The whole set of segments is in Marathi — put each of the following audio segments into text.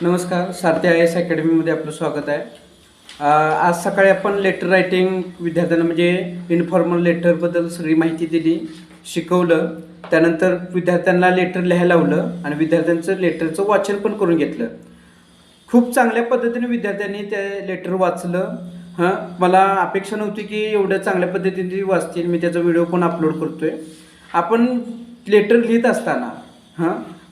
नमस्कार, सारथी आय एस अकॅडमीमध्ये आपलं स्वागत आहे. आज सकाळी आपण लेटर रायटिंग विद्यार्थ्यांना म्हणजे इन्फॉर्मल लेटरबद्दल सगळी माहिती दिली, शिकवलं. त्यानंतर विद्यार्थ्यांना लेटर लिहायला लावलं आणि विद्यार्थ्यांचं लेटरचं वाचन पण करून घेतलं. खूप चांगल्या पद्धतीने विद्यार्थ्यांनी ते लेटर वाचलं. मला अपेक्षा नव्हती की एवढ्या चांगल्या पद्धतीने ती वाचतील. मी त्याचा व्हिडिओ पण अपलोड करतो आहे. आपण लेटर लिहित असताना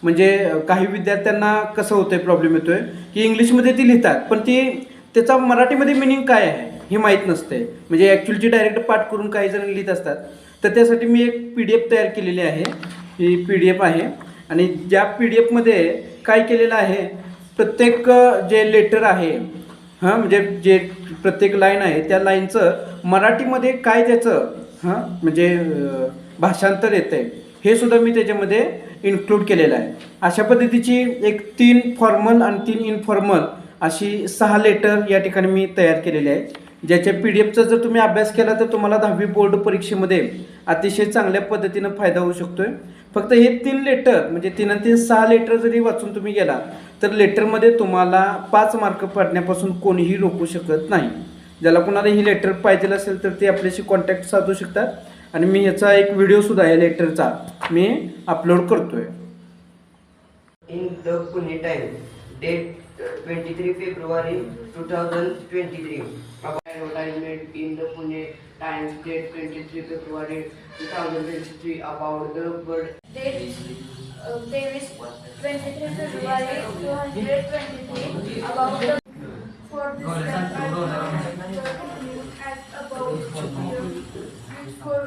म्हणजे काही विद्यार्थ्यांना कसं होतं आहे, प्रॉब्लेम येतो आहे की इंग्लिशमध्ये ती लिहितात, पण ती त्याचा मराठीमध्ये मिनिंग काय आहे हे माहीत नसते. म्हणजे ॲक्च्युअलची डायरेक्ट पाठ करून काही जण लिहित असतात. तर त्यासाठी मी एक PDF तयार केलेली आहे. ही PDF आहे आणि ज्या PDF मध्ये काय केलेलं आहे, प्रत्येक जे लेटर आहे म्हणजे जे प्रत्येक लाईन आहे त्या लाईनचं मराठीमध्ये काय त्याचं म्हणजे भाषांतर येतं आहे हे सुद्धा मी त्याच्यामध्ये इन्क्लूड केलेलं आहे. अशा पद्धतीची एक 3 फॉर्मल आणि 3 इनफॉर्मल अशी 6 लेटर या ठिकाणी मी तयार केलेले आहेत. ज्याच्या PDFचा जर तुम्ही अभ्यास केला तर तुम्हाला 10वी बोर्ड परीक्षेमध्ये अतिशय चांगल्या पद्धतीनं फायदा होऊ शकतो आहे. फक्त हे 3 लेटर म्हणजे 3 आणि 3 6 लेटर जरी वाचून तुम्ही गेला तर लेटरमध्ये तुम्हाला 5 मार्क पडण्यापासून कोणीही रोखू शकत नाही. ज्याला कोणाला ही लेटर पाहिजे असेल तर ते आपल्याशी कॉन्टॅक्ट साधू शकतात आणि मी ह्याचा एक व्हिडिओसुद्धा आहे लेटरचा मी अपलोड करतो आहे. In the Pune Times, date 23 February 2023. Advertisement in the Pune Times, date 23 February 2023 about the bird. There is 23 February 2023 about the for this at about for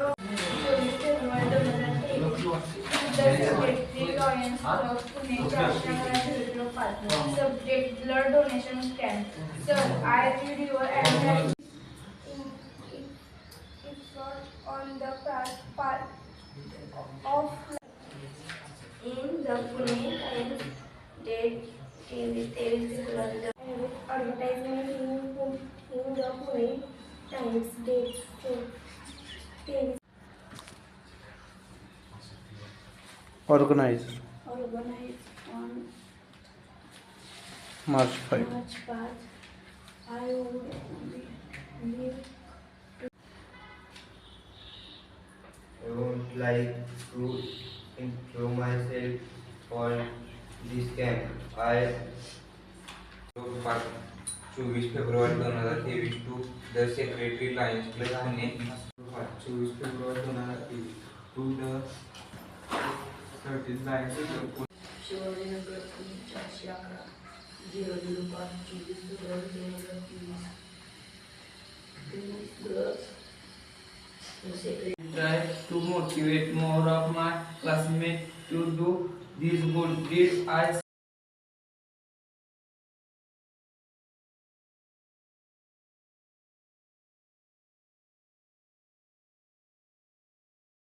Subject blood donation camp. Sir, I read your advertisement. It's not on the part of in the Pune Times, date 23 February. Advertisement in the Pune Times, date 23. Organized on March 5. March 5. I would live. I would like to intro myself on this camp. I 24 February 2023 to the secretary Lions Club Pune. 24 February 2023 to the 13 Lions Club Pune. Shivajinagar 411 005 24 February 2023. Try to motivate more of my classmates to do these good deeds. I